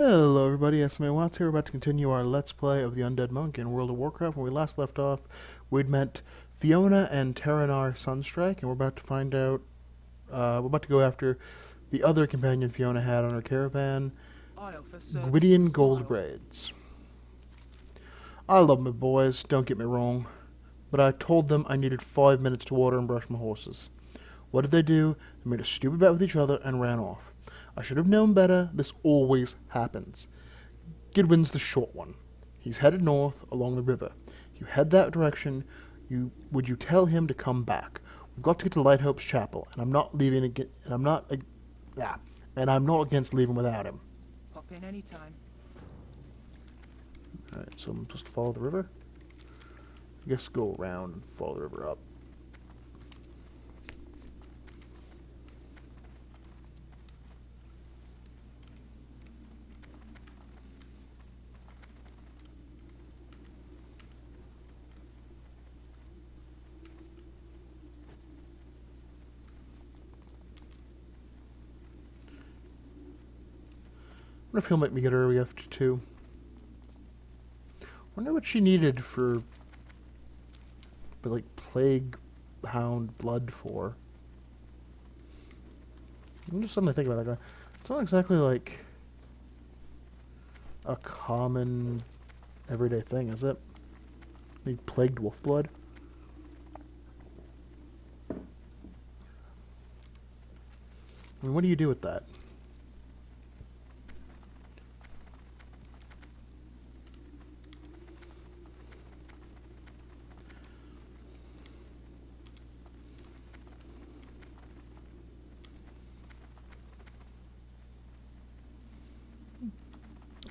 Hello everybody, SMA Watts here. We're about to continue our Let's Play of the Undead Monk in World of Warcraft. When we last left off, we'd met Fiona and Terranar Sunstrike, and we're about to find out, we're about to go after the other companion Fiona had on her caravan, Gidwin Goldbraids. I love my boys, don't get me wrong, but I told them I needed 5 minutes to water and brush my horses. What did they do? They made a stupid bet with each other and ran off. I should have known better. This always happens. Gidwin's the short one. He's headed north along the river. You head that direction. Would you tell him to come back? We've got to get to Lighthope's chapel, and I'm not leaving again. And I'm not against leaving without him. Pop in anytime. All right, so I'm supposed to follow the river. I guess go around and follow the river up. I wonder if he'll make me get her after 2. Wonder what she needed for, like, plague hound blood for. I'm just suddenly thinking about that guy. It's not exactly like a common everyday thing, is it? Need plagued wolf blood? I mean, what do you do with that?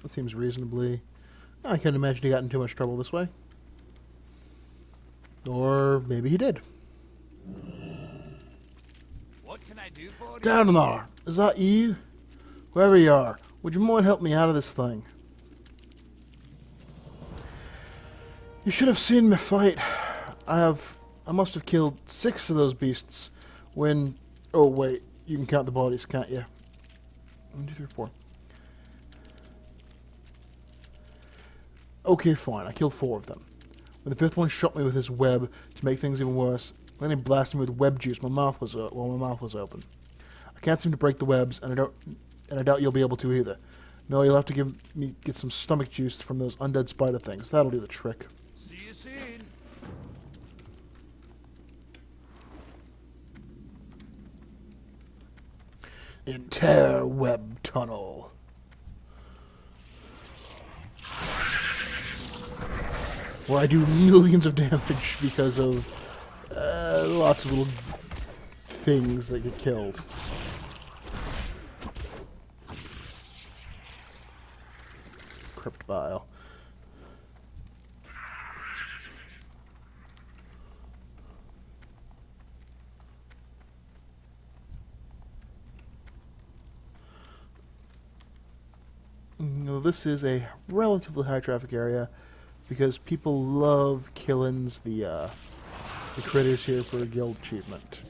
That seems reasonably... I can't imagine he got in too much trouble this way. Or maybe he did. What can I do for you? Down there! Is that you? Whoever you are, would you mind helping me out of this thing? You should have seen me fight. I must have killed 6 of those beasts when... Oh wait, you can count the bodies, can't you? 1, 2, 3, 4. Okay, fine. I killed 4 of them. When the 5th one shot me with his web to make things even worse, then he blasted me with web juice. My mouth was open. I can't seem to break the webs, and I doubt you'll be able to either. No, you'll have to get some stomach juice from those undead spider things. That'll do the trick. See you soon. Entire web tunnel. Where I do millions of damage because of lots of little things that get killed. Crypt vial. No, this is a relatively high traffic area, because people love killing the critters here for a guild achievement.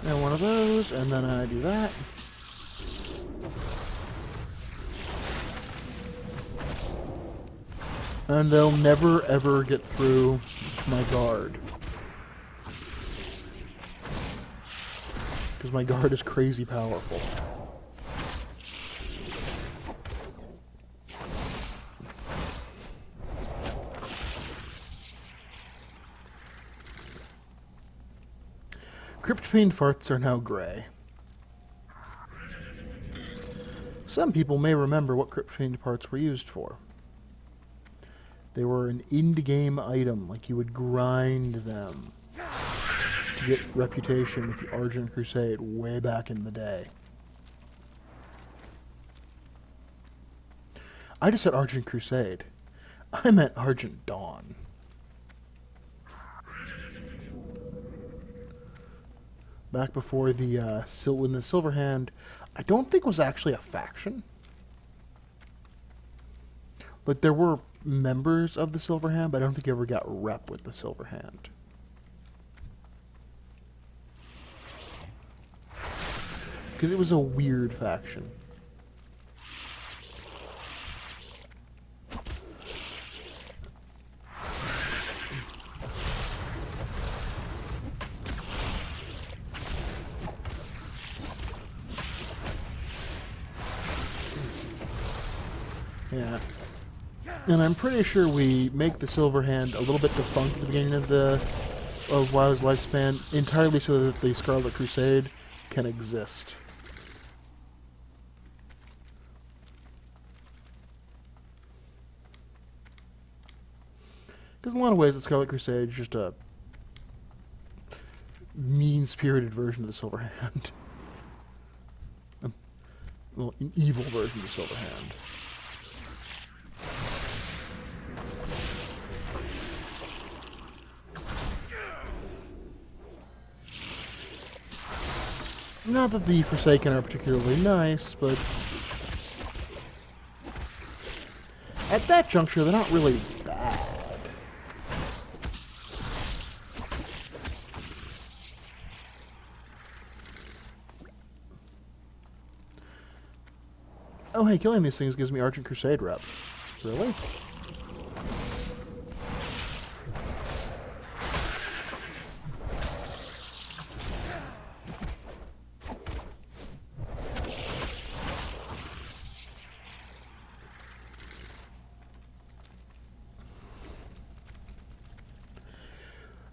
And one of those, and then I do that. And they'll never ever get through my guard. Because my guard is crazy powerful. Crypt-fiend farts are now gray. Some people may remember what crypt-fiend parts were used for. They were an in-game item, like you would grind them to get reputation with the Argent Crusade way back in the day. I just said Argent Crusade. I meant Argent Dawn. Back before the when the Silver Hand, I don't think was actually a faction. But there were members of the Silver Hand, but I don't think you ever got rep with the Silver Hand. Because it was a weird faction. Yeah. And I'm pretty sure we make the Silver Hand a little bit defunct at the beginning of WoW's lifespan, entirely so that the Scarlet Crusade can exist. Because in a lot of ways, the Scarlet Crusade is just a mean-spirited version of the Silver Hand. Well, an evil version of the Silver Hand. Not that the Forsaken are particularly nice, but at that juncture, they're not really bad. Oh, hey, killing these things gives me Argent Crusade rep. Really?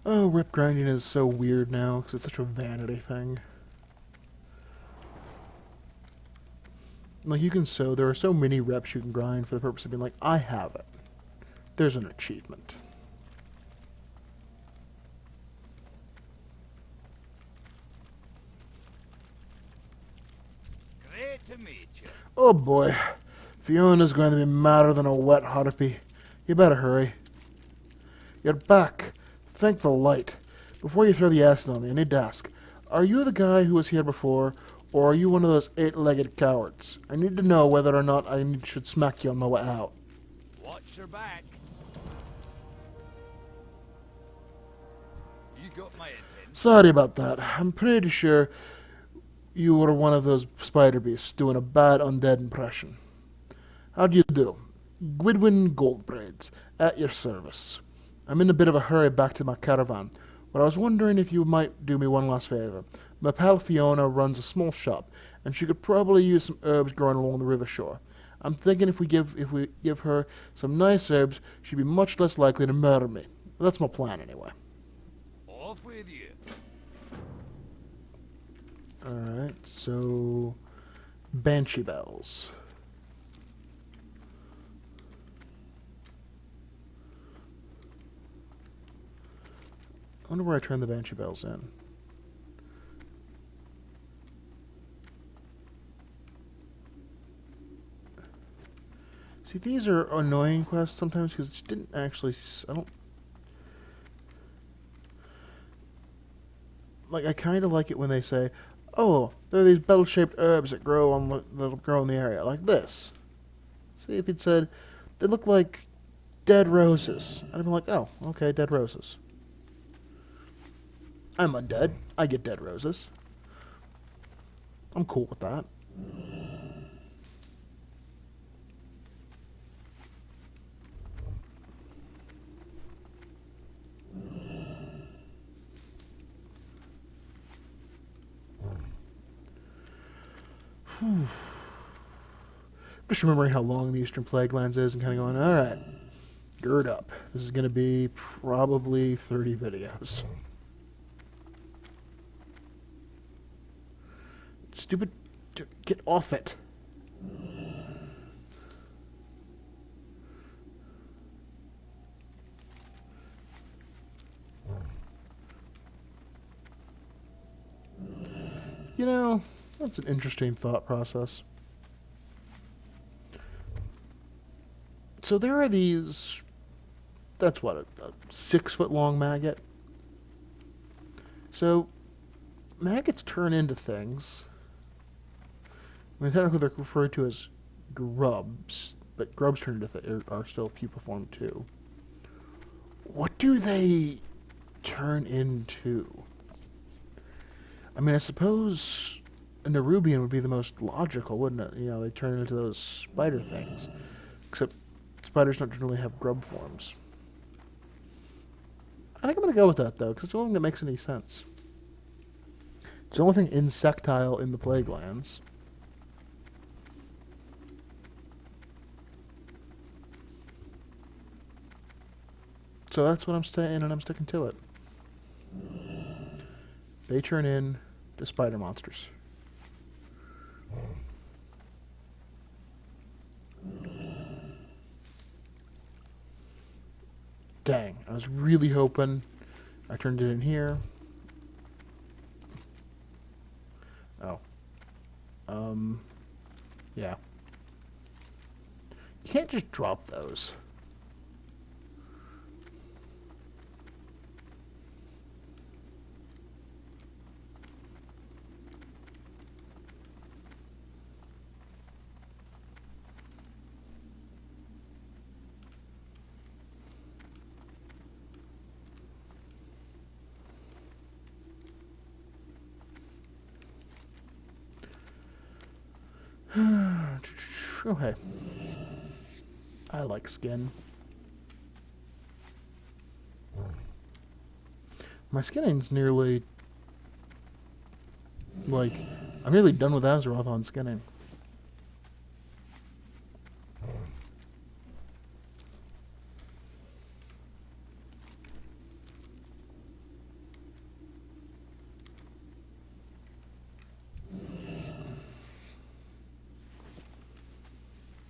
Oh, rip grinding is so weird now, because it's such a vanity thing. Like, you can there are so many reps you can grind for the purpose of being like, I have it. There's an achievement. Great to meet you. Oh boy, Fiona's going to be madder than a wet harpy. You better hurry. You're back. Thank the light. Before you throw the acid on me, I need to ask, are you the guy who was here before, or are you one of those eight-legged cowards? I need to know whether or not I should smack you on my way out. Watch your back. You got my attention. Sorry about that. I'm pretty sure you were one of those spider beasts doing a bad undead impression. How do you do? Gidwin Goldbraids, at your service. I'm in a bit of a hurry back to my caravan, but I was wondering if you might do me one last favor. My pal Fiona runs a small shop, and she could probably use some herbs growing along the river shore. I'm thinking if we give her some nice herbs, she'd be much less likely to murder me. That's my plan, anyway. Off with you. Alright, so Banshee Bells. I wonder where I turn the Banshee Bells in. See, these are annoying quests sometimes because it didn't actually... I don't... Like, I kind of like it when they say, oh, there are these bell-shaped herbs that that'll grow in the area, like this. See, if it said, they look like dead roses. I'd be like, oh, okay, dead roses. I'm undead. I get dead roses. I'm cool with that. Just remembering how long the Eastern Plaguelands is and kind of going, alright, gird up. This is going to be probably 30 videos. Stupid, get off it. You know, that's an interesting thought process. So there are these, that's what, a 6-foot long maggot? So, maggots turn into things. I mean, technically they're referred to as grubs, but grubs turn into are still pupaform too. What do they turn into? I mean, I suppose a Nerubian would be the most logical, wouldn't it? You know, they turn into those spider things. Except spiders don't generally have grub forms. I think I'm going to go with that, though, because it's the only thing that makes any sense. It's the only thing insectile in the Plaguelands. So that's what I'm staying, and I'm sticking to it. They turn in to spider monsters. Dang, I was really hoping I turned it in here. Oh. Yeah. You can't just drop those. Okay. I like skin. My skinning's nearly... Like, I'm nearly done with Azeroth on skinning.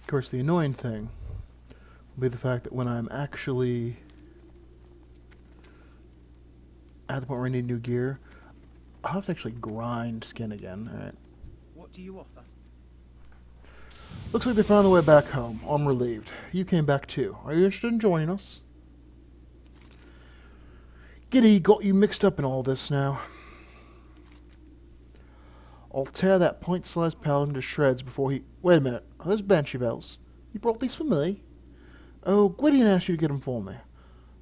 Of course, the annoying thing will be the fact that when I'm actually at the point where I need new gear, I'll have to actually grind skin again. Alright. What do you offer? Looks like they found their way back home. I'm relieved. You came back too. Are you interested in joining us? Giddy got you mixed up in all this now. I'll tear that point-sized paladin to shreds before he... Wait a minute. Are those Banshee bells? You brought these for me? Oh, Gwydion asked you to get them for me.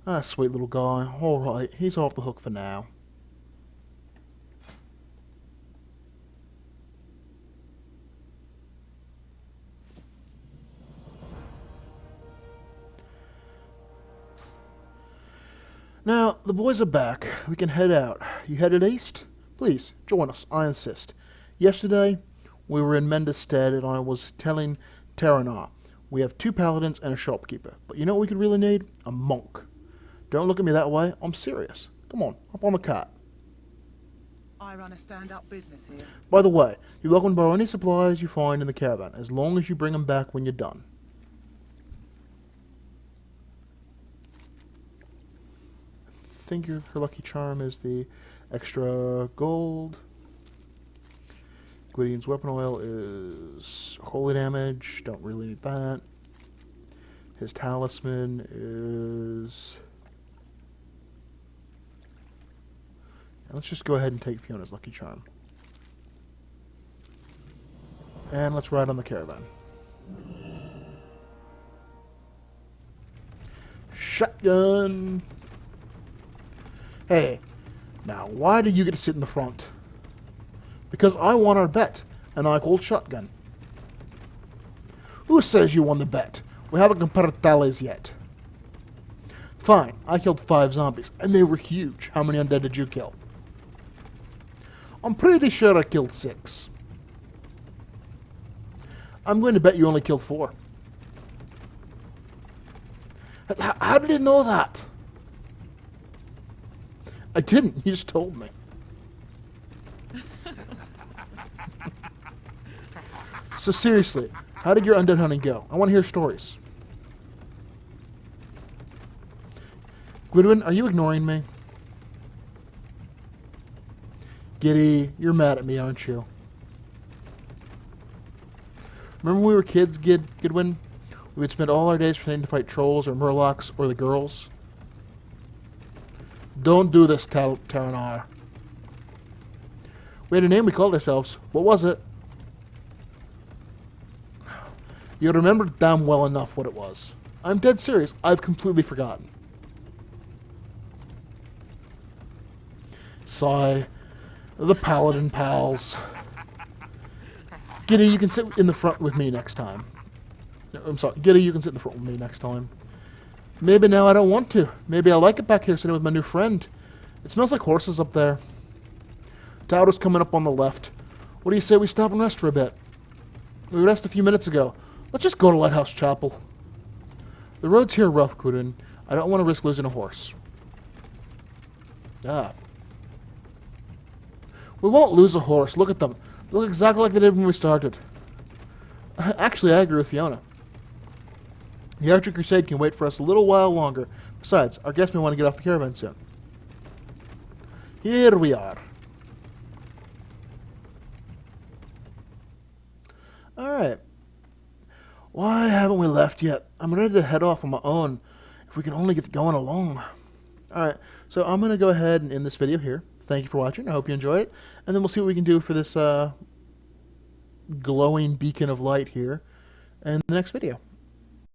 Ah, sweet little guy. All right, he's off the hook for now. Now, the boys are back. We can head out. You headed east? Please, join us. I insist. Yesterday, we were in Menda's stead, and I was telling Terranar, we have 2 paladins and a shopkeeper. But you know what we could really need? A monk. Don't look at me that way. I'm serious. Come on, hop on the cart. I run a stand-up business here. By the way, you're welcome to borrow any supplies you find in the caravan, as long as you bring them back when you're done. I think her lucky charm is the extra gold. Gwydion's weapon oil is holy damage. Don't really need that. His talisman is... Let's just go ahead and take Fiona's lucky charm. And let's ride on the caravan. Shotgun! Hey, now why do you get to sit in the front? Because I won our bet, and I called shotgun. Who says you won the bet? We haven't compared tallies yet. Fine, I killed 5 zombies, and they were huge. How many undead did you kill? I'm pretty sure I killed 6. I'm going to bet you only killed 4. How did you know that? I didn't, you just told me. So seriously, how did your undead hunting go? I want to hear stories. Gidwin, are you ignoring me? Giddy, you're mad at me, aren't you? Remember when we were kids, Gidwin? We would spend all our days pretending to fight trolls or murlocs or the girls. Don't do this, Terranar. We had a name we called ourselves. What was it? You remember damn well enough what it was. I'm dead serious. I've completely forgotten. Sigh. The paladin pals. Giddy, you can sit in the front with me next time. I'm sorry. Giddy, you can sit in the front with me next time. Maybe now I don't want to. Maybe I like it back here sitting with my new friend. It smells like horses up there. Tower's coming up on the left. What do you say we stop and rest for a bit? We rested a few minutes ago. Let's just go to Lighthouse Chapel. The roads here are rough, Gidwin. I don't want to risk losing a horse. Ah. We won't lose a horse. Look at them. They look exactly like they did when we started. Actually, I agree with Fiona. The Archer Crusade can wait for us a little while longer. Besides, our guests may want to get off the caravan soon. Here we are. Alright. Why haven't we left yet? I'm ready to head off on my own. If we can only get going along. Alright, so I'm going to go ahead and end this video here. Thank you for watching. I hope you enjoyed it. And then we'll see what we can do for this glowing beacon of light here in the next video.